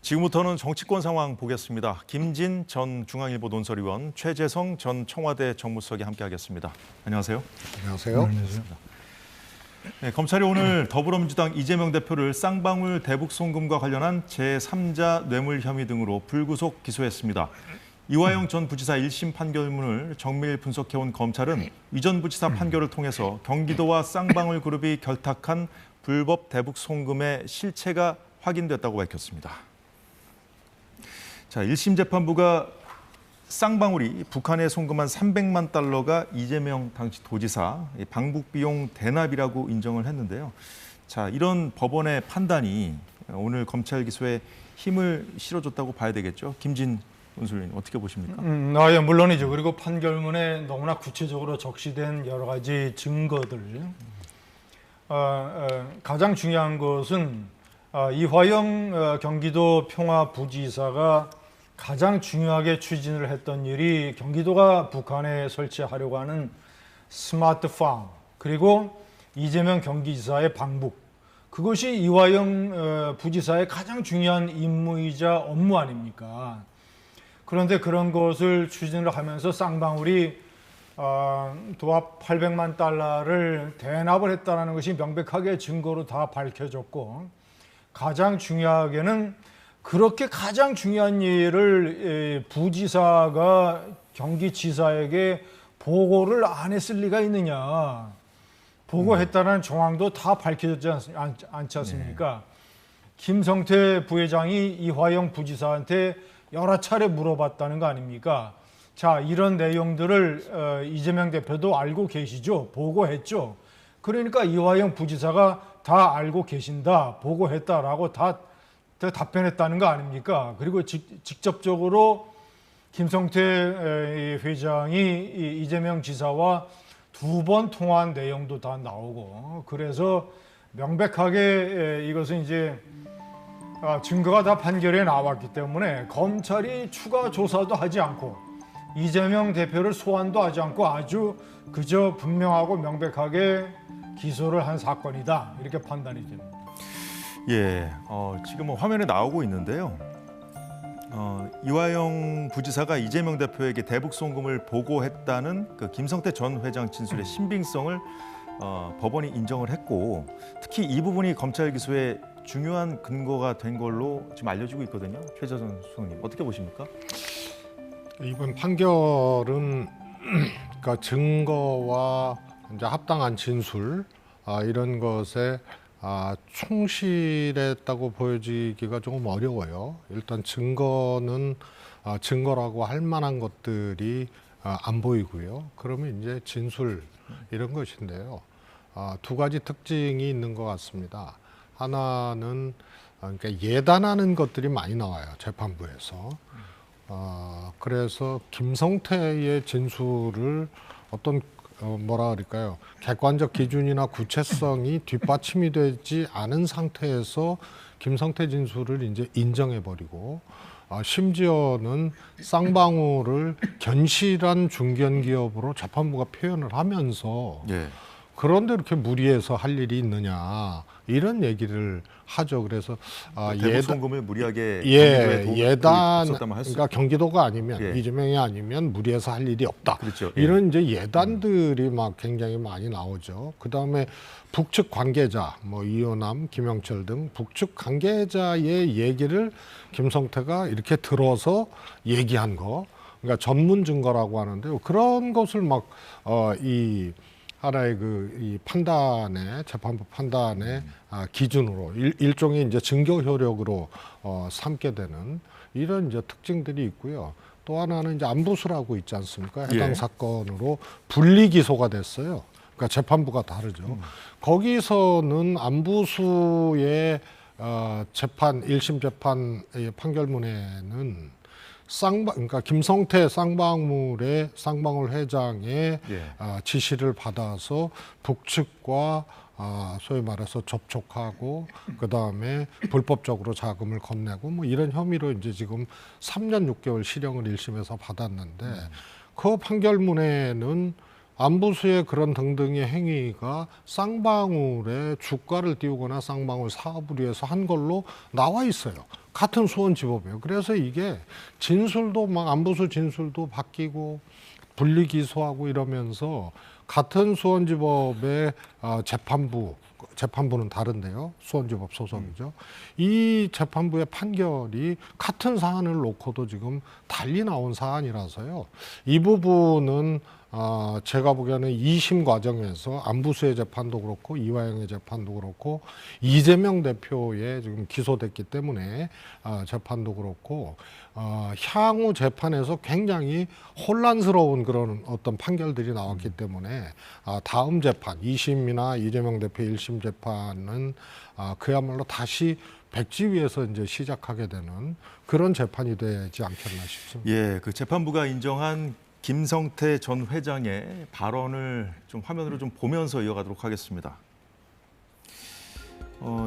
지금부터는 정치권 상황 보겠습니다. 김진 전 중앙일보 논설위원, 최재성 전 청와대 정무수석이 함께하겠습니다. 안녕하세요. 안녕하세요. 네, 검찰이 오늘 더불어민주당 이재명 대표를 쌍방울 대북 송금과 관련한 제3자 뇌물 혐의 등으로 불구속 기소했습니다. 이화영 전 부지사 1심 판결문을 정밀 분석해온 검찰은 이전 부지사 판결을 통해서 경기도와 쌍방울 그룹이 결탁한 불법 대북 송금의 실체가 확인됐다고 밝혔습니다. 자, 1심 재판부가 쌍방울이 북한에 송금한 300만 달러가 이재명 당시 도지사 방북 비용 대납이라고 인정을 했는데요. 자, 이런 법원의 판단이 오늘 검찰 기소에 힘을 실어줬다고 봐야 되겠죠. 김진 논술위원 어떻게 보십니까? 예, 물론이죠. 그리고 판결문에 너무나 구체적으로 적시된 여러 가지 증거들. 가장 중요한 것은 이화영 경기도 평화부지사가 가장 중요하게 추진을 했던 일이 경기도가 북한에 설치하려고 하는 스마트팜, 그리고 이재명 경기지사의 방북. 그것이 이화영 부지사의 가장 중요한 임무이자 업무 아닙니까? 그런데 그런 것을 추진을 하면서 쌍방울이 도합 800만 달러를 대납을 했다는 것이 명백하게 증거로 다 밝혀졌고, 가장 중요하게는 그렇게 가장 중요한 일을 부지사가 경기지사에게 보고를 안 했을 리가 있느냐. 보고했다는 정황도 다 밝혀졌지 않지 않습니까? 네. 김성태 부회장이 이화영 부지사한테 여러 차례 물어봤다는 거 아닙니까? 자, 이런 내용들을 이재명 대표도 알고 계시죠? 보고했죠? 그러니까 이화영 부지사가 다 알고 계신다, 보고했다라고 다 답변했다는 거 아닙니까? 그리고 직접적으로 김성태 회장이 이재명 지사와 2번 통화한 내용도 다 나오고, 그래서 명백하게 이것은 이제 증거가 다 판결에 나왔기 때문에 검찰이 추가 조사도 하지 않고 이재명 대표를 소환도 하지 않고 아주 그저 분명하고 명백하게 기소를 한 사건이다, 이렇게 판단이 됩니다. 예, 지금 화면에 나오고 있는데요. 이화영 부지사가 이재명 대표에게 대북 송금을 보고했다는 그 김성태 전 회장 진술의 신빙성을 법원이 인정을 했고, 특히 이 부분이 검찰 기소에 중요한 근거가 된 걸로 지금 알려지고 있거든요. 최재성 수석님 어떻게 보십니까? 이번 판결은 그러니까 증거와 이제 합당한 진술 이런 것에 충실했다고 보여지기가 조금 어려워요. 일단 증거는 증거라고 할 만한 것들이 안 보이고요. 그러면 이제 진술 이런 것인데요. 두 가지 특징이 있는 것 같습니다. 하나는 그러니까 예단하는 것들이 많이 나와요, 재판부에서. 그래서 김성태의 진술을 어떤 뭐라 그럴까요? 객관적 기준이나 구체성이 뒷받침이 되지 않은 상태에서 김성태 진술을 이제 인정해버리고, 심지어는 쌍방울을 견실한 중견기업으로 재판부가 표현을 하면서 예. 그런데 이렇게 무리해서 할 일이 있느냐, 이런 얘기를 하죠. 그래서 대북 송금을 무리하게 예단, 그러니까 경기도가 아니면 이재명이 아니면 무리해서 할 일이 없다. 그렇죠. 이런 이제 예단들이 막 굉장히 많이 나오죠. 그다음에 북측 관계자, 뭐 이호남, 김영철 등 북측 관계자의 얘기를 김성태가 이렇게 들어서 얘기한 거, 그러니까 전문 증거라고 하는데요. 그런 것을 막 하나의 이 판단의 재판부 판단의 기준으로 일종의 이제 증거 효력으로 삼게 되는 이런 이제 특징들이 있고요. 또 하나는 이제 안부수라고 있지 않습니까? 해당 사건으로 분리 기소가 됐어요. 그러니까 재판부가 다르죠. 거기서는 안부수의 재판 1심 재판의 판결문에는 그러니까 김성태 쌍방울 회장의 지시를 받아서 북측과 소위 말해서 접촉하고 그다음에 불법적으로 자금을 건네고 뭐 이런 혐의로 이제 지금 3년 6개월 실형을 1심에서 받았는데 그 판결문에는 안부수의 그런 등등의 행위가 쌍방울의 주가를 띄우거나 쌍방울 사업을 위해서 한 걸로 나와 있어요. 같은 수원지법이에요. 그래서 이게 진술도 막 안부수 진술도 바뀌고 분리 기소하고 이러면서 같은 수원지법의 재판부는 다른데요. 수원지법 소속이죠. 이 재판부의 판결이 같은 사안을 놓고도 지금 달리 나온 사안이라서요. 이 부분은 제가 보기에는 2심 과정에서 안부수의 재판도 그렇고 이화영의 재판도 그렇고 이재명 대표의 지금 기소됐기 때문에 재판도 그렇고 향후 재판에서 굉장히 혼란스러운 그런 어떤 판결들이 나왔기 때문에 다음 재판 2심이나 이재명 대표 1심 재판은 그야말로 다시 백지 위에서 이제 시작하게 되는 그런 재판이 되지 않겠나 싶습니다. 예, 그 재판부가 인정한 김성태 전 회장의 발언을 좀 화면으로 좀 보면서 이어가도록 하겠습니다.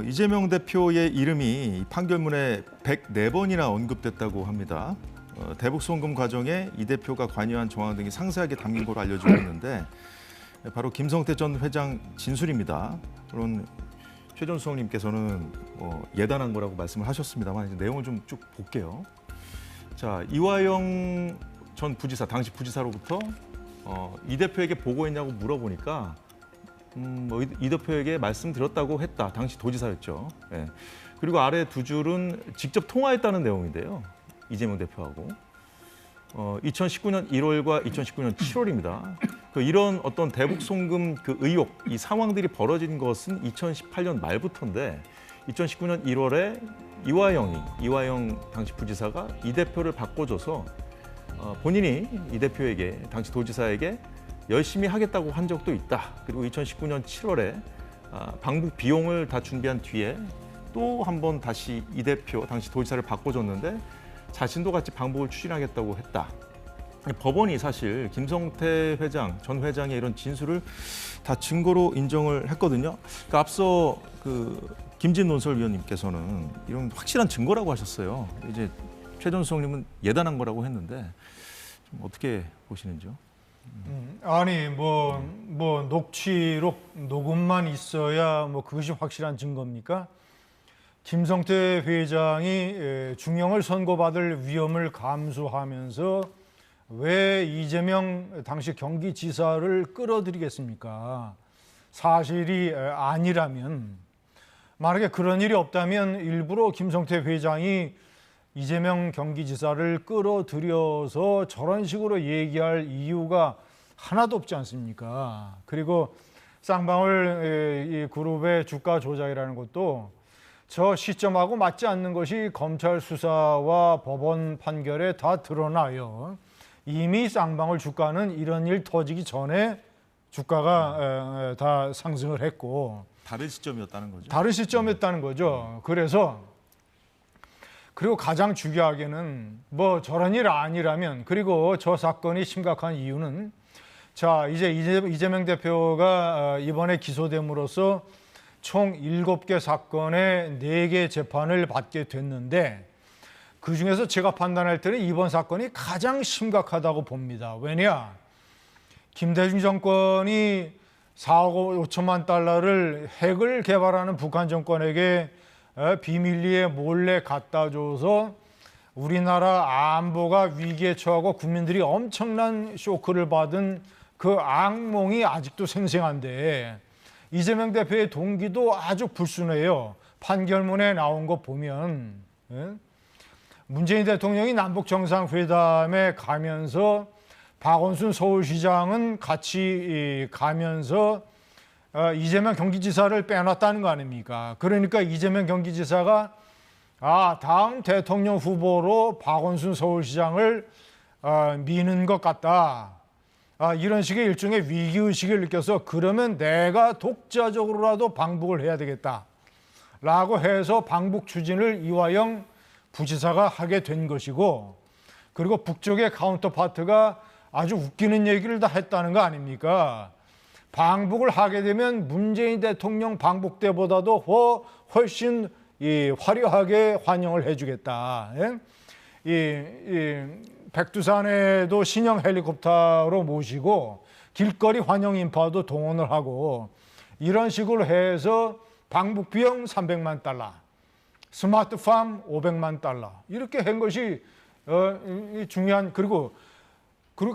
이재명 대표의 이름이 판결문에 104번이나 언급됐다고 합니다. 대북 송금 과정에 이 대표가 관여한 정황 등이 상세하게 담긴 걸로 알려지고 있는데 바로 김성태 전 회장 진술입니다. 물론 최전 수석님께서는 예단한 거라고 말씀을 하셨습니다만 이제 내용을 좀 쭉 볼게요. 자, 이화영 전 부지사, 당시 부지사로부터 이 대표에게 보고했냐고 물어보니까 이 대표에게 말씀드렸다고 했다. 당시 도지사였죠. 예. 그리고 아래 두 줄은 직접 통화했다는 내용인데요. 이재명 대표하고 2019년 1월과 2019년 7월입니다. 이런 어떤 대북 송금 그 의혹, 이 상황들이 벌어진 것은 2018년 말부터인데 2019년 1월에 이화영 당시 부지사가 이 대표를 바꿔줘서 본인이 이 대표에게 당시 도지사에게 열심히 하겠다고 한 적도 있다. 그리고 2019년 7월에 방북 비용을 다 준비한 뒤에 또 한 번 다시 이 대표 당시 도지사를 바꿔줬는데 자신도 같이 방북을 추진하겠다고 했다. 법원이 사실 김성태 전 회장의 이런 진술을 다 증거로 인정을 했거든요. 그러니까 앞서 김진 논설위원님께서는 이런 확실한 증거라고 하셨어요. 이제 최전 수석님은 예단한 거라고 했는데 좀 어떻게 보시는지요? 아니 뭐 녹취록 녹음만 있어야 뭐 그것이 확실한 증거입니까? 김성태 회장이 중형을 선고받을 위험을 감수하면서 왜 이재명 당시 경기지사를 끌어들이겠습니까? 사실이 아니라면, 만약에 그런 일이 없다면 일부러 김성태 회장이 이재명 경기지사를 끌어들여서 저런 식으로 얘기할 이유가 하나도 없지 않습니까? 그리고 쌍방울 이 그룹의 주가 조작이라는 것도 저 시점하고 맞지 않는 것이 검찰 수사와 법원 판결에 다 드러나요. 이미 쌍방울 주가는 이런 일 터지기 전에 주가가 다 상승을 했고 다른 시점이었다는 거죠. 다른 시점이었다는 거죠. 그리고 가장 중요하게는 뭐 저런 일 아니라면, 그리고 저 사건이 심각한 이유는, 자 이제 이재명 대표가 이번에 기소됨으로써 총 7개 사건에 4개 재판을 받게 됐는데 그중에서 제가 판단할 때는 이번 사건이 가장 심각하다고 봅니다. 왜냐? 김대중 정권이 4억 5천만 달러를 핵을 개발하는 북한 정권에게 비밀리에 몰래 갖다 줘서 우리나라 안보가 위기에 처하고 국민들이 엄청난 쇼크를 받은 그 악몽이 아직도 생생한데 이재명 대표의 동기도 아주 불순해요. 판결문에 나온 거 보면 문재인 대통령이 남북 정상회담에 가면서 박원순 서울시장은 같이 가면서 이재명 경기지사를 빼놨다는 거 아닙니까? 그러니까 이재명 경기지사가 다음 대통령 후보로 박원순 서울시장을 미는 것 같다. 이런 식의 일종의 위기의식을 느껴서 그러면 내가 독자적으로라도 방북을 해야 되겠다 라고 해서 방북 추진을 이화영 부지사가 하게 된 것이고, 그리고 북쪽의 카운터파트가 아주 웃기는 얘기를 다 했다는 거 아닙니까? 방북을 하게 되면 문재인 대통령 방북 때보다도 훨씬 화려하게 환영을 해주겠다. 백두산에도 신형 헬리콥터로 모시고 길거리 환영 인파도 동원을 하고 이런 식으로 해서 방북 비용 300만 달러, 스마트팜 500만 달러 이렇게 한 것이 이 중요한 그리고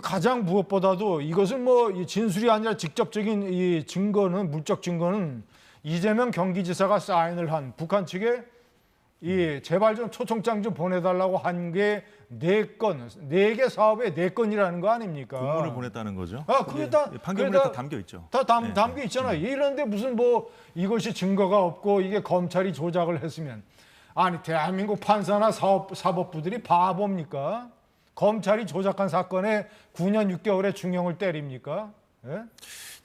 가장 무엇보다도 이것은 뭐 이 진술이 아니라 직접적인 이 증거는 물적 증거는 이재명 경기지사가 사인을 한 북한 측에 이 제발 좀 초청장 좀 보내달라고 한 게 4건, 4개 사업에 4건이라는 거 아닙니까? 공문을 보냈다는 거죠. 그게 다 판결문에 다 담겨 있죠. 다 담겨 있잖아요. 이런데 무슨 뭐 이것이 증거가 없고 이게 검찰이 조작을 했으면 아니 대한민국 판사나 사법부들이 바보입니까? 검찰이 조작한 사건에 9년 6개월의 중형을 때립니까? 예?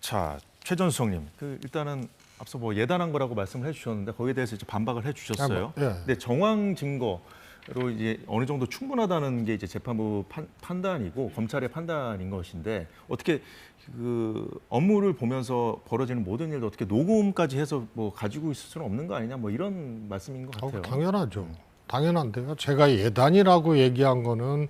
자, 최전수석님, 일단은 앞서 뭐 예단한 거라고 말씀을 해주셨는데 거기에 대해서 이제 반박을 해주셨어요. 예. 근데 정황 증거로 이제 어느 정도 충분하다는 게 이제 재판부 판단이고 검찰의 판단인 것인데 어떻게 그 업무를 보면서 벌어지는 모든 일도 어떻게 녹음까지 해서 뭐 가지고 있을 수는 없는 거 아니냐 뭐 이런 말씀인 것 같아요. 당연하죠. 당연한데요. 제가 예단이라고 얘기한 거는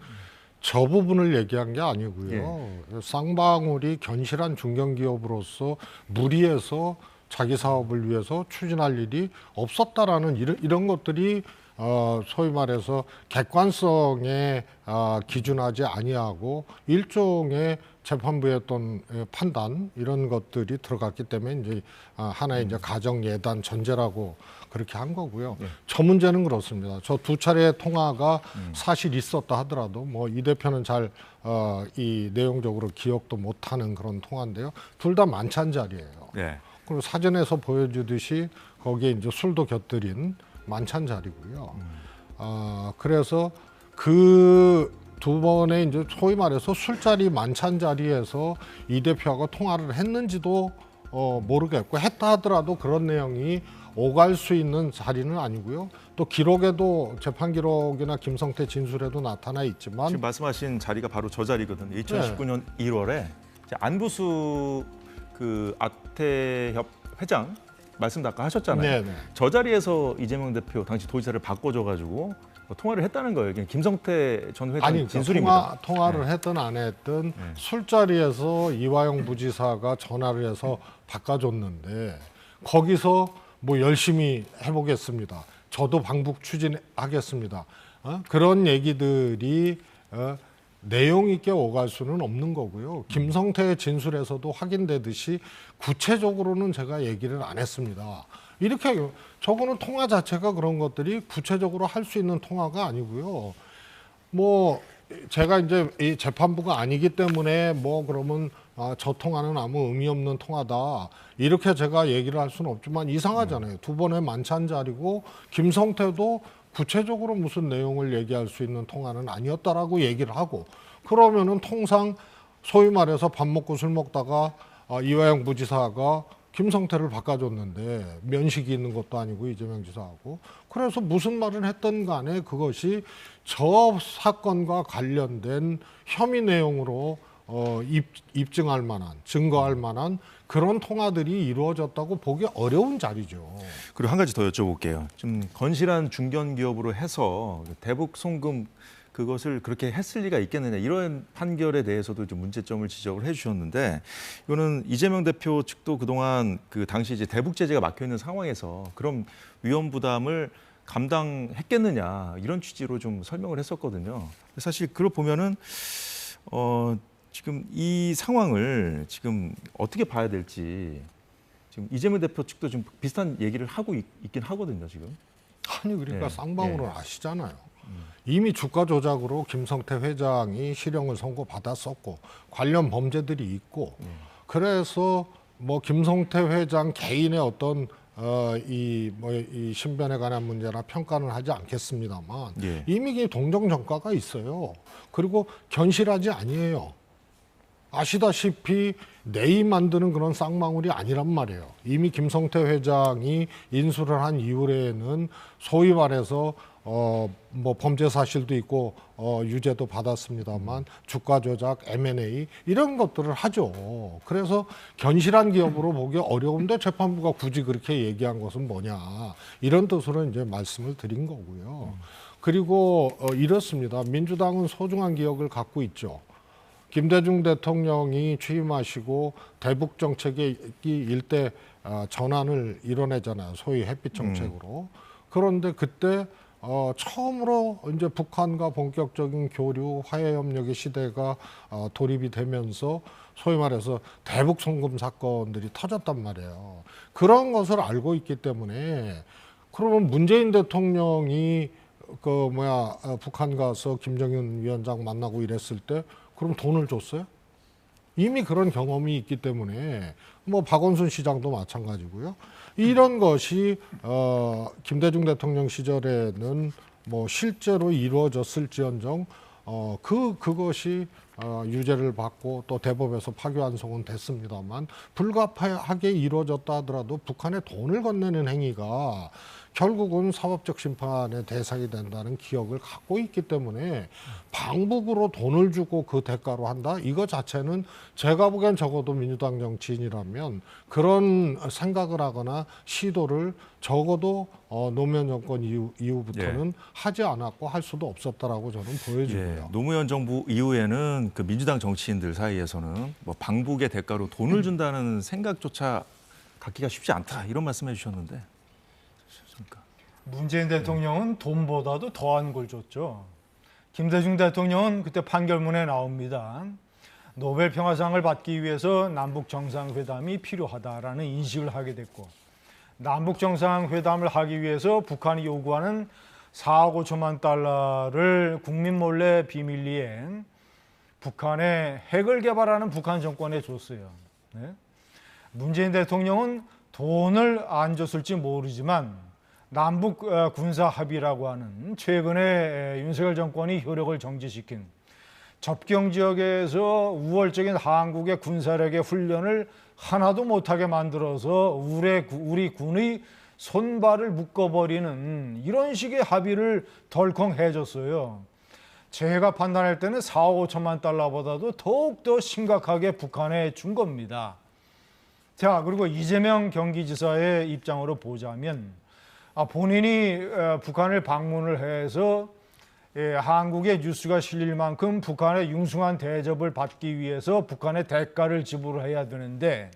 저 부분을 얘기한 게 아니고요. 쌍방울이 견실한 중견기업으로서 무리해서 자기 사업을 위해서 추진할 일이 없었다라는 이런 것들이 소위 말해서 객관성에 기준하지 아니하고 일종의 재판부의 어떤 판단 이런 것들이 들어갔기 때문에 이제 하나의 이제 가정 예단 전제라고 그렇게 한 거고요. 저 문제는 그렇습니다. 저 2차례의 통화가 사실 있었다 하더라도 뭐 이 대표는 잘 이 내용적으로 기억도 못하는 그런 통화인데요. 둘 다 만찬 자리예요. 네. 그리고 사전에서 보여주듯이 거기에 이제 술도 곁들인 만찬 자리고요. 그래서 그 두 번의 이제 소위 말해서 술자리 만찬 자리에서 이 대표하고 통화를 했는지도 모르겠고 했다 하더라도 그런 내용이 오갈 수 있는 자리는 아니고요. 또 기록에도 재판 기록이나 김성태 진술에도 나타나 있지만 지금 말씀하신 자리가 바로 저 자리거든요. 2019년 1월에 안부수 그 아태협 회장 말씀도 아까 하셨잖아요. 네네. 저 자리에서 이재명 대표 당시 도지사를 바꿔줘가지고 통화를 했다는 거예요. 김성태 전 회장 아니 진술입니다. 통화를 했든 안 했든 술자리에서 이화영 부지사가 전화를 해서 바꿔줬는데 거기서 뭐 열심히 해보겠습니다. 저도 방북 추진하겠습니다. 그런 얘기들이 내용 있게 오갈 수는 없는 거고요. 김성태의 진술에서도 확인되듯이 구체적으로는 제가 얘기를 안 했습니다. 이렇게 저거는 통화 자체가 그런 것들이 구체적으로 할 수 있는 통화가 아니고요. 뭐 제가 이제 이 재판부가 아니기 때문에 뭐 그러면 저 통화는 아무 의미 없는 통화다 이렇게 제가 얘기를 할 수는 없지만 이상하잖아요. 두 번의 만찬 자리고 김성태도 구체적으로 무슨 내용을 얘기할 수 있는 통화는 아니었다라고 얘기를 하고 그러면은 통상 소위 말해서 밥 먹고 술 먹다가 이화영 부지사가 김성태를 바꿔줬는데 면식이 있는 것도 아니고 이재명 지사하고 그래서 무슨 말을 했던 간에 그것이 저 사건과 관련된 혐의 내용으로 입증할 만한 증거할 만한 그런 통화들이 이루어졌다고 보기 어려운 자리죠. 그리고 한 가지 더 여쭤볼게요. 좀 건실한 중견 기업으로 해서 대북 송금 그것을 그렇게 했을 리가 있겠느냐 이런 판결에 대해서도 좀 문제점을 지적을 해주셨는데 이거는 이재명 대표 측도 그동안 그 당시 이제 대북 제재가 막혀 있는 상황에서 그럼 위험 부담을 감당했겠느냐 이런 취지로 좀 설명을 했었거든요. 사실 그걸 보면은 지금 이 상황을 지금 어떻게 봐야 될지 지금 이재명 대표 측도 좀 비슷한 얘기를 하고 있긴 하거든요 지금. 아니 그러니까 쌍방울은 아시잖아요. 이미 주가 조작으로 김성태 회장이 실형을 선고받았었고 관련 범죄들이 있고 그래서 뭐 김성태 회장 개인의 어떤 이 신변에 관한 문제나 평가는 하지 않겠습니다만 이미 동정 전과가 있어요. 그리고 견실하지 아니에요. 아시다시피 내이 만드는 그런 쌍방울이 아니란 말이에요. 이미 김성태 회장이 인수를 한 이후에는 소위 말해서 뭐 범죄 사실도 있고 유죄도 받았습니다만 주가 조작, M&A 이런 것들을 하죠. 그래서 견실한 기업으로 보기 어려운데 재판부가 굳이 그렇게 얘기한 것은 뭐냐 이런 뜻으로 이제 말씀을 드린 거고요. 그리고 이렇습니다. 민주당은 소중한 기억을 갖고 있죠. 김대중 대통령이 취임하시고 대북 정책의 일대 전환을 이뤄내잖아요. 소위 햇빛 정책으로. 그런데 그때 처음으로 이제 북한과 본격적인 교류, 화해 협력의 시대가 돌입이 되면서 소위 말해서 대북 송금 사건들이 터졌단 말이에요. 그런 것을 알고 있기 때문에 그러면 문재인 대통령이 북한 가서 김정은 위원장 만나고 이랬을 때 그럼 돈을 줬어요? 이미 그런 경험이 있기 때문에 뭐 박원순 시장도 마찬가지고요. 이런 것이 김대중 대통령 시절에는 뭐 실제로 이루어졌을지언정 그것이 유죄를 받고 또 대법에서 파기환송은 됐습니다만 불가피하게 이루어졌다 하더라도 북한에 돈을 건네는 행위가 결국은 사법적 심판의 대상이 된다는 기억을 갖고 있기 때문에 방북으로 돈을 주고 그 대가로 한다? 이거 자체는 제가 보기엔 적어도 민주당 정치인이라면 그런 생각을 하거나 시도를 적어도 노무현 정권 이후부터는 하지 않았고 할 수도 없었다라고 저는 보여지고요. 노무현 정부 이후에는 그 민주당 정치인들 사이에서는 뭐 방북의 대가로 돈을 준다는 생각조차 갖기가 쉽지 않다 이런 말씀해 주셨는데 문재인 대통령은 돈보다도 더한 걸 줬죠. 김대중 대통령은 그때 판결문에 나옵니다. 노벨 평화상을 받기 위해서 남북 정상회담이 필요하다라는 인식을 하게 됐고 남북 정상회담을 하기 위해서 북한이 요구하는 4억 5천만 달러를 국민 몰래 비밀리에 북한에 핵을 개발하는 북한 정권에 줬어요. 네? 문재인 대통령은 돈을 안 줬을지 모르지만 남북 군사 합의라고 하는 최근에 윤석열 정권이 효력을 정지시킨 접경 지역에서 우월적인 한국의 군사력의 훈련을 하나도 못하게 만들어서 우리 군의 손발을 묶어버리는 이런 식의 합의를 덜컹 해줬어요. 제가 판단할 때는 4억 5천만 달러보다도 더욱더 심각하게 북한에 준 겁니다. 자, 그리고 이재명 경기지사의 입장으로 보자면 본인이 북한을 방문을 해서 한국의 뉴스가 실릴 만큼 북한의 융숭한 대접을 받기 위해서 북한의 대가를 지불해야 되는데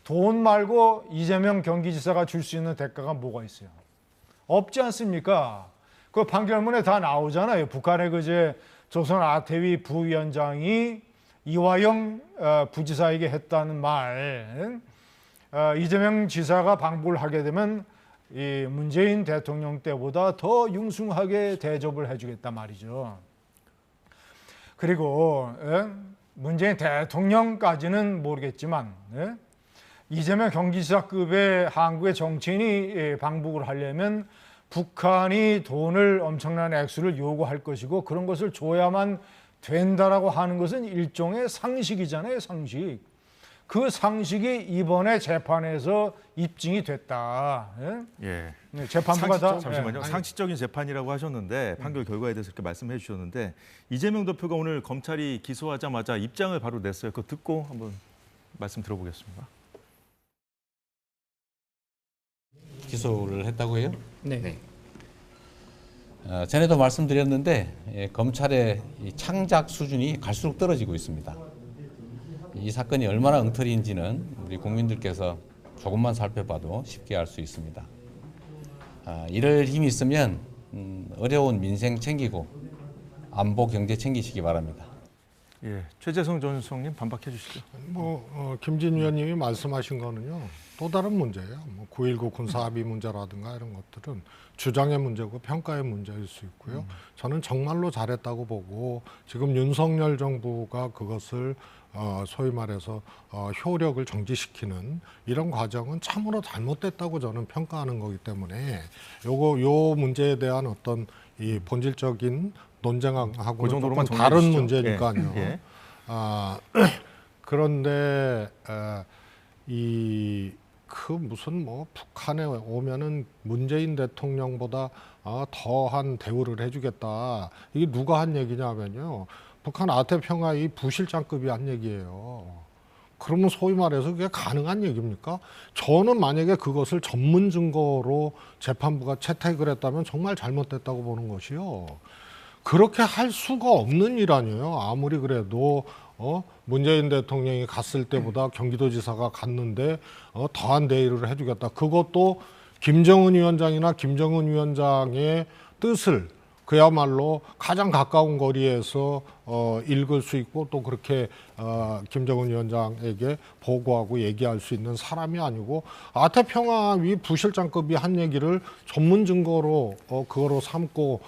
돈 말고 이재명 경기지사가 줄 수 있는 대가가 뭐가 있어요? 없지 않습니까? 그 판결문에 다 나오잖아요. 북한의 그제 조선 아태위 부위원장이 이화영 부지사에게 했다는 말. 이재명 지사가 방북을 하게 되면 이 문재인 대통령 때보다 더 융숭하게 대접을 해주겠단 말이죠. 그리고 문재인 대통령까지는 모르겠지만 이재명 경기지사급의 한국의 정치인이 방북을 하려면 북한이 돈을 엄청난 액수를 요구할 것이고 그런 것을 줘야만 된다라고 하는 것은 일종의 상식이잖아요, 상식. 그 상식이 이번에 재판에서 입증이 됐다. 예. 네, 재판부가 다 잠시만요. 상식적인 재판이라고 하셨는데 판결 결과에 대해서 이렇게 말씀해 주셨는데 이재명 대표가 오늘 검찰이 기소하자마자 입장을 바로 냈어요. 그거 듣고 한번 말씀 들어보겠습니다. 기소를 했다고 해요? 네. 전에도 말씀드렸는데 검찰의 이 창작 수준이 갈수록 떨어지고 있습니다. 이 사건이 얼마나 엉터리인지는 우리 국민들께서 조금만 살펴봐도 쉽게 알 수 있습니다. 이럴 힘이 있으면 어려운 민생 챙기고 안보 경제 챙기시기 바랍니다. 예, 최재성 전 수석님 반박해 주시죠. 김진 위원님이 말씀하신 거는요 또 다른 문제예요. 9.19 군사합의 문제라든가 이런 것들은 주장의 문제고 평가의 문제일 수 있고요. 저는 정말로 잘했다고 보고 지금 윤석열 정부가 그것을 소위 말해서 효력을 정지시키는 이런 과정은 참으로 잘못됐다고 저는 평가하는 거기 때문에 요 문제에 대한 어떤 이 본질적인 논쟁하고 조금 다른 문제니까요. 예. 그런데 무슨 북한에 오면은 문재인 대통령보다 더한 대우를 해주겠다. 이게 누가 한 얘기냐면요. 북한 아태평화의 부실장급이 한 얘기예요. 그러면 소위 말해서 그게 가능한 얘기입니까? 저는 만약에 그것을 전문 증거로 재판부가 채택을 했다면 정말 잘못됐다고 보는 것이요. 그렇게 할 수가 없는 일 아니에요. 아무리 그래도 문재인 대통령이 갔을 때보다 경기도지사가 갔는데 더한 대우를 해주겠다. 그것도 김정은 위원장이나 김정은 위원장의 뜻을 그야말로 가장 가까운 거리에서 읽을 수 있고 또 그렇게 김정은 위원장에게 보고하고 얘기할 수 있는 사람이 아니고 아태평화위 부실장급이 한 얘기를 전문 증거로 그거로 삼고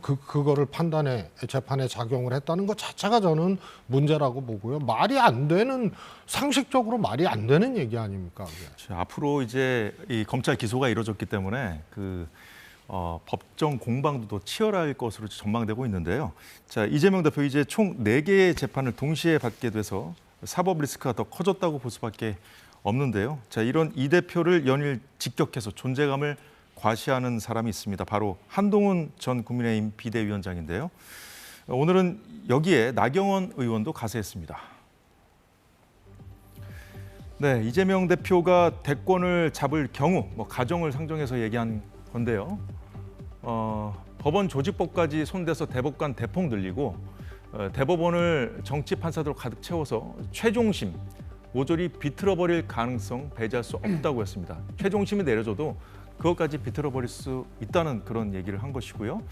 그거를 판단에 재판에 작용을 했다는 것 자체가 저는 문제라고 보고요. 말이 안 되는 상식적으로 말이 안 되는 얘기 아닙니까? 그게. 앞으로 이제 이 검찰 기소가 이루어졌기 때문에 법정 공방도 더 치열할 것으로 전망되고 있는데요. 자, 이재명 대표 이제 총 4개의 재판을 동시에 받게 돼서 사법 리스크가 더 커졌다고 볼 수밖에 없는데요. 자, 이런 이 대표를 연일 직격해서 존재감을 과시하는 사람이 있습니다. 바로 한동훈 전 국민의힘 비대위원장인데요. 오늘은 여기에 나경원 의원도 가세했습니다. 네, 이재명 대표가 대권을 잡을 경우 가정을 상정해서 얘기한 건데요. 법원 조직법까지 손대서 대법관 대폭 늘리고 대법원을 정치 판사들로 가득 채워서 최종심 모조리 비틀어버릴 가능성 배제할 수 없다고 했습니다. 최종심이 내려져도 그것까지 비틀어버릴 수 있다는 그런 얘기를 한 것이고요.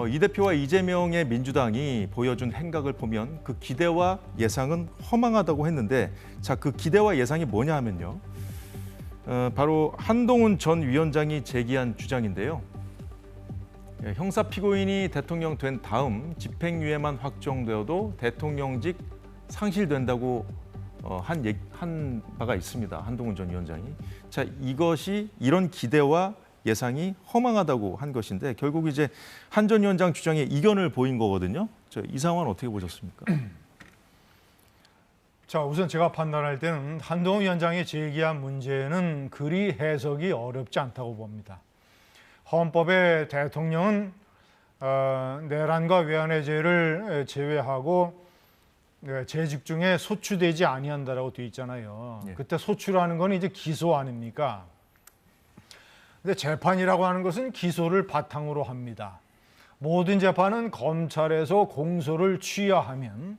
이 대표와 이재명의 민주당이 보여준 행각을 보면 그 기대와 예상은 허망하다고 했는데, 자, 그 기대와 예상이 뭐냐 하면요. 바로 한동훈 전 위원장이 제기한 주장인데요. 형사 피고인이 대통령 된 다음 집행유예만 확정되어도 대통령직 상실된다고 한 바가 있습니다. 한동훈 전 위원장이. 자, 이것이 이런 기대와 예상이 허망하다고 한 것인데 결국 이제 한 전 위원장 주장에 이견을 보인 거거든요. 이 상황은 어떻게 보셨습니까? 자, 우선 제가 판단할 때는 한동훈 위원장이 제기한 문제는 그리 해석이 어렵지 않다고 봅니다. 헌법에 대통령은 내란과 외환의 죄를 제외하고 재직 중에 소추되지 아니한다라고 되어 있잖아요. 예. 그때 소추라는 건 이제 기소 아닙니까? 근데 재판이라고 하는 것은 기소를 바탕으로 합니다. 모든 재판은 검찰에서 공소를 취하하면,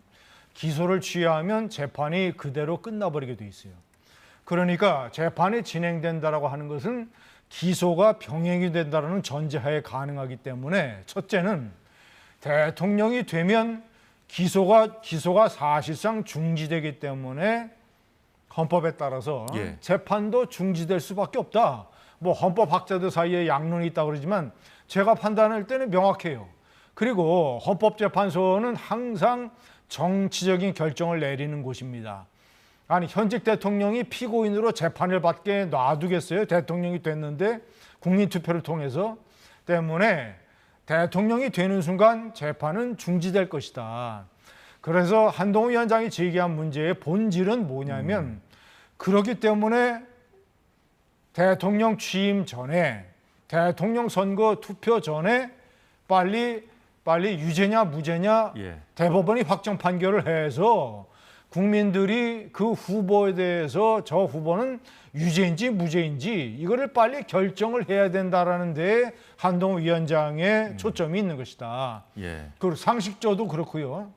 기소를 취하하면 재판이 그대로 끝나버리게 돼 있어요. 그러니까 재판이 진행된다라고 하는 것은 기소가 병행이 된다는 전제하에 가능하기 때문에, 첫째는 대통령이 되면 기소가 사실상 중지되기 때문에 헌법에 따라서 예. 재판도 중지될 수밖에 없다. 뭐 헌법학자들 사이에 양론이 있다고 그러지만 제가 판단할 때는 명확해요. 그리고 헌법재판소는 항상 정치적인 결정을 내리는 곳입니다. 아니, 현직 대통령이 피고인으로 재판을 받게 놔두겠어요? 대통령이 됐는데 국민투표를 통해서. 때문에 대통령이 되는 순간 재판은 중지될 것이다. 그래서 한동훈 위원장이 제기한 문제의 본질은 뭐냐면 그렇기 때문에 대통령 취임 전에, 대통령 선거 투표 전에 빨리 유죄냐 무죄냐 예. 대법원이 확정 판결을 해서 국민들이 그 후보에 대해서 저 후보는 유죄인지 무죄인지 이거를 빨리 결정을 해야 된다라는 데에 한동훈 위원장의 초점이 있는 것이다. 예. 그리고 상식적으로도 그렇고요.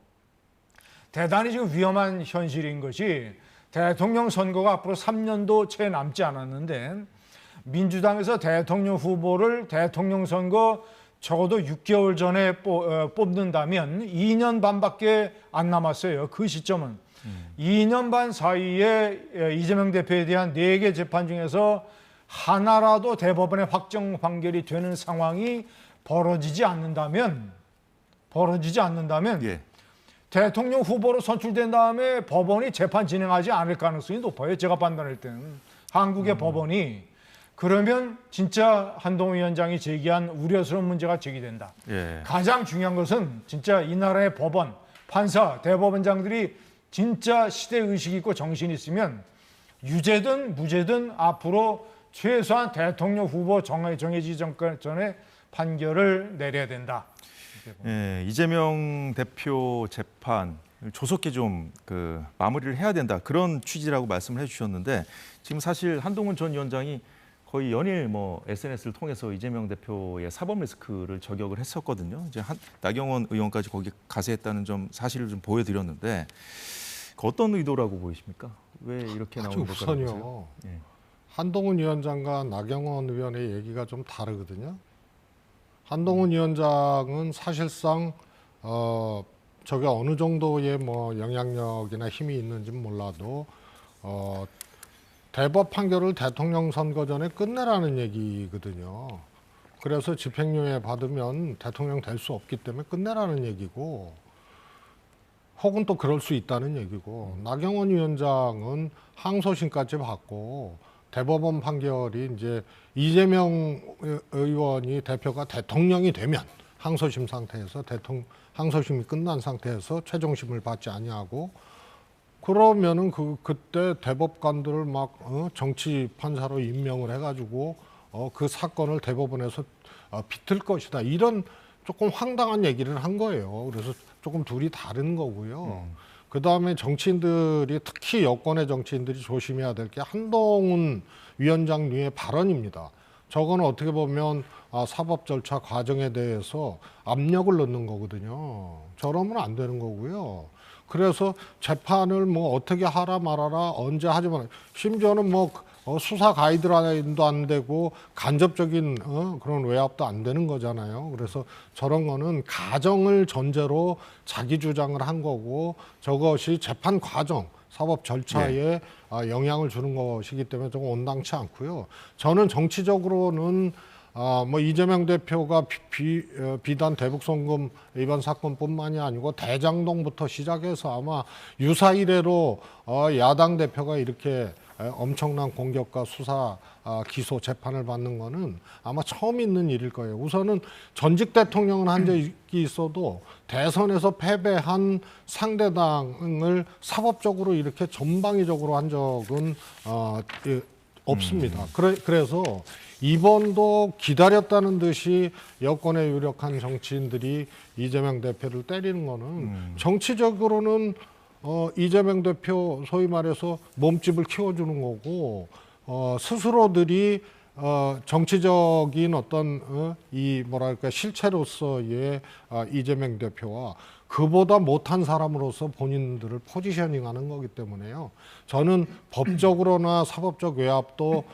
대단히 지금 위험한 현실인 것이 대통령 선거가 앞으로 3년도 채 남지 않았는데 민주당에서 대통령 후보를 대통령 선거 적어도 6개월 전에 뽑는다면 2년 반밖에 안 남았어요. 그 시점은. 2년 반 사이에 이재명 대표에 대한 4개 재판 중에서 하나라도 대법원에 확정 판결이 되는 상황이 벌어지지 않는다면 예. 대통령 후보로 선출된 다음에 법원이 재판 진행하지 않을 가능성이 높아요. 제가 판단할 때는. 한국의 법원이. 그러면 진짜 한동훈 위원장이 제기한 우려스러운 문제가 제기된다. 예. 가장 중요한 것은 진짜 이 나라의 법원, 판사, 대법원장들이 진짜 시대의식이 있고 정신이 있으면 유죄든 무죄든 앞으로 최소한 대통령 후보 정해지기 전에 판결을 내려야 된다. 예, 이재명 대표 재판 조속히 좀 마무리를 해야 된다, 그런 취지라고 말씀을 해주셨는데, 지금 사실 한동훈 전 위원장이 거의 연일 SNS를 통해서 이재명 대표의 사법 리스크를 저격을 했었거든요. 이제 나경원 의원까지 거기 가세했다는 점 사실을 좀 보여드렸는데 어떤 의도라고 보이십니까? 왜 이렇게 나오는 걸까요? 우선요. 예. 한동훈 위원장과 나경원 의원의 얘기가 좀 다르거든요. 한동훈 위원장은 사실상 저게 어느 정도의 뭐 영향력이나 힘이 있는지는 몰라도 대법 판결을 대통령 선거 전에 끝내라는 얘기거든요. 그래서 집행유예 받으면 대통령 될 수 없기 때문에 끝내라는 얘기고, 혹은 또 그럴 수 있다는 얘기고, 나경원 위원장은 항소심까지 받고 대법원 판결이 이제 이재명 의원이 대표가 대통령이 되면 항소심 상태에서 항소심이 끝난 상태에서 최종심을 받지 아니하고, 그러면은 그때 대법관들을 막 정치 판사로 임명을 해가지고 그 사건을 대법원에서 비틀 것이다, 이런 조금 황당한 얘기를 한 거예요. 그래서 조금 둘이 다른 거고요. 그 다음에 정치인들이, 특히 여권의 정치인들이 조심해야 될 게 한동훈 위원장류의 발언입니다. 저거는 어떻게 보면 사법 절차 과정에 대해서 압력을 넣는 거거든요. 저러면 안 되는 거고요. 그래서 재판을 뭐 어떻게 하라 말아라, 언제 하지 마라, 심지어는 뭐 수사 가이드라인도 안 되고 간접적인 그런 외압도 안 되는 거잖아요. 그래서 저런 거는 가정을 전제로 자기 주장을 한 거고, 저것이 재판 과정, 사법 절차에 영향을 주는 것이기 때문에 조금 온당치 않고요. 저는 정치적으로는 뭐 이재명 대표가 비단 대북송금 이번 사건뿐만이 아니고 대장동부터 시작해서 아마 유사 이래로 야당 대표가 이렇게 엄청난 공격과 수사, 기소, 재판을 받는 거는 아마 처음 있는 일일 거예요. 우선은 전직 대통령은 한 적이 있어도 대선에서 패배한 상대당을 사법적으로 이렇게 전방위적으로 한 적은 없습니다. 그래서 이번도 기다렸다는 듯이 여권의 유력한 정치인들이 이재명 대표를 때리는 거는 정치적으로는 이재명 대표 소위 말해서 몸집을 키워주는 거고, 스스로들이 정치적인 어떤 이 뭐랄까 실체로서의 이재명 대표와 그보다 못한 사람으로서 본인들을 포지셔닝하는 거기 때문에요. 저는 법적으로나 사법적 외압도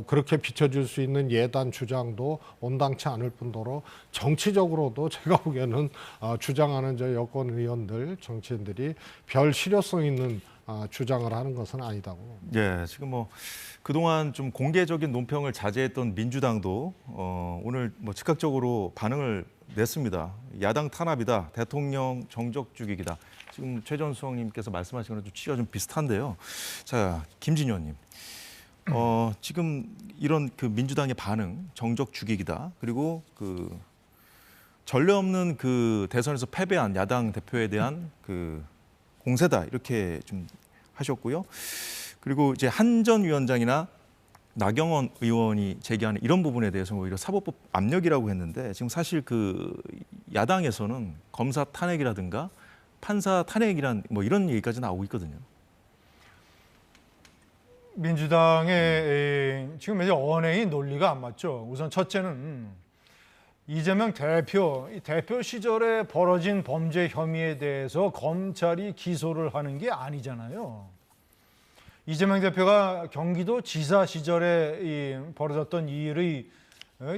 그렇게 비춰줄 수 있는 예단 주장도 온당치 않을 뿐더러 정치적으로도 제가 보기에는 주장하는 저 여권 의원들, 정치인들이 별 실효성 있는 주장을 하는 것은 아니다고. 예, 지금 뭐 그동안 좀 공개적인 논평을 자제했던 민주당도 오늘 뭐 즉각적으로 반응을 냈습니다. 야당 탄압이다, 대통령 정적 죽이기다. 지금 최전수석님께서 말씀하신 거랑 좀 취지가 좀 비슷한데요. 자, 김진희 의원님. 지금 이런 그 민주당의 반응, 정적 죽이기다, 그리고 그 전례 없는 그 대선에서 패배한 야당 대표에 대한 그 공세다, 이렇게 좀 하셨고요. 그리고 이제 한 전 위원장이나 나경원 의원이 제기하는 이런 부분에 대해서 오히려 사법법 압력이라고 했는데, 지금 사실 그 야당에서는 검사 탄핵이라든가 판사 탄핵이란 뭐 이런 얘기까지 나오고 있거든요. 민주당의 지금 이제 언행이 논리가 안 맞죠. 우선 첫째는 이재명 대표 시절에 벌어진 범죄 혐의에 대해서 검찰이 기소를 하는 게 아니잖아요. 이재명 대표가 경기도 지사 시절에 벌어졌던 일의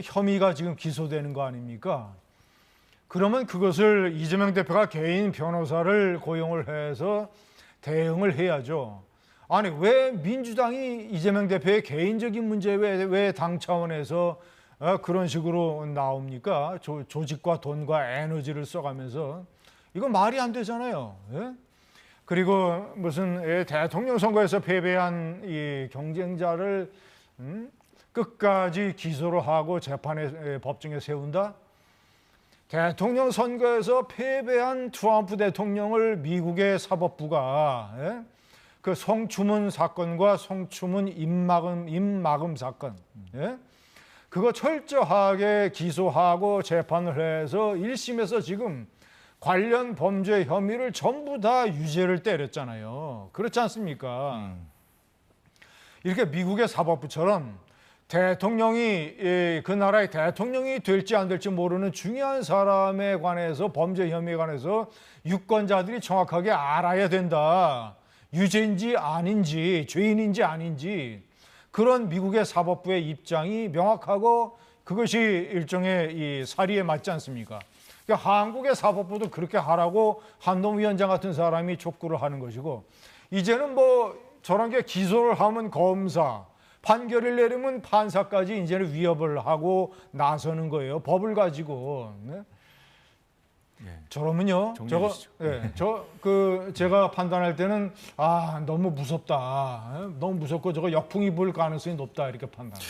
혐의가 지금 기소되는 거 아닙니까? 그러면 그것을 이재명 대표가 개인 변호사를 고용을 해서 대응을 해야죠. 아니, 왜 민주당이 이재명 대표의 개인적인 문제에 왜 당 차원에서 그런 식으로 나옵니까? 조직과 돈과 에너지를 써가면서. 이거 말이 안 되잖아요. 예? 그리고 무슨 대통령 선거에서 패배한 이 경쟁자를 끝까지 기소를 하고 재판에 법정에 세운다? 대통령 선거에서 패배한 트럼프 대통령을 미국의 사법부가 그 성추문 사건과 성추문 입막음 사건, 그거 철저하게 기소하고 재판을 해서 1심에서 지금 관련 범죄 혐의를 전부 다 유죄를 때렸잖아요. 그렇지 않습니까? 이렇게 미국의 사법부처럼 대통령이 그 나라의 대통령이 될지 안 될지 모르는 중요한 사람에 관해서 범죄 혐의에 관해서 유권자들이 정확하게 알아야 된다. 유죄인지 아닌지, 죄인인지 아닌지, 그런 미국의 사법부의 입장이 명확하고 그것이 일종의 이 사리에 맞지 않습니까? 그러니까 한국의 사법부도 그렇게 하라고 한동훈 위원장 같은 사람이 촉구를 하는 것이고, 이제는 뭐 저런 게 기소를 하면 검사, 판결을 내리면 판사까지 이제는 위협을 하고 나서는 거예요. 법을 가지고. 네? 저러면요. 저거 제가 판단할 때는 너무 무섭다. 너무 무섭고 저거 역풍이 불 가능성이 높다 이렇게 판단합니다.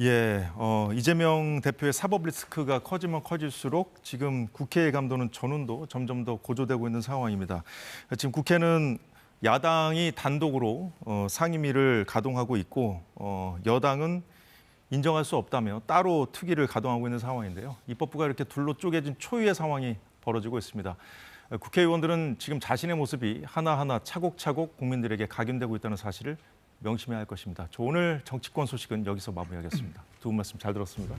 예, 이재명 대표의 사법 리스크가 커지면 커질수록 지금 국회의 감도는 전운도 점점 더 고조되고 있는 상황입니다. 지금 국회는 야당이 단독으로 상임위를 가동하고 있고 여당은 인정할 수 없다며 따로 특위를 가동하고 있는 상황인데요. 입법부가 이렇게 둘로 쪼개진 초유의 상황이 벌어지고 있습니다. 국회의원들은 지금 자신의 모습이 하나하나 차곡차곡 국민들에게 각인되고 있다는 사실을 명심해야 할 것입니다. 오늘 정치권 소식은 여기서 마무리하겠습니다. 두 분 말씀 잘 들었습니다.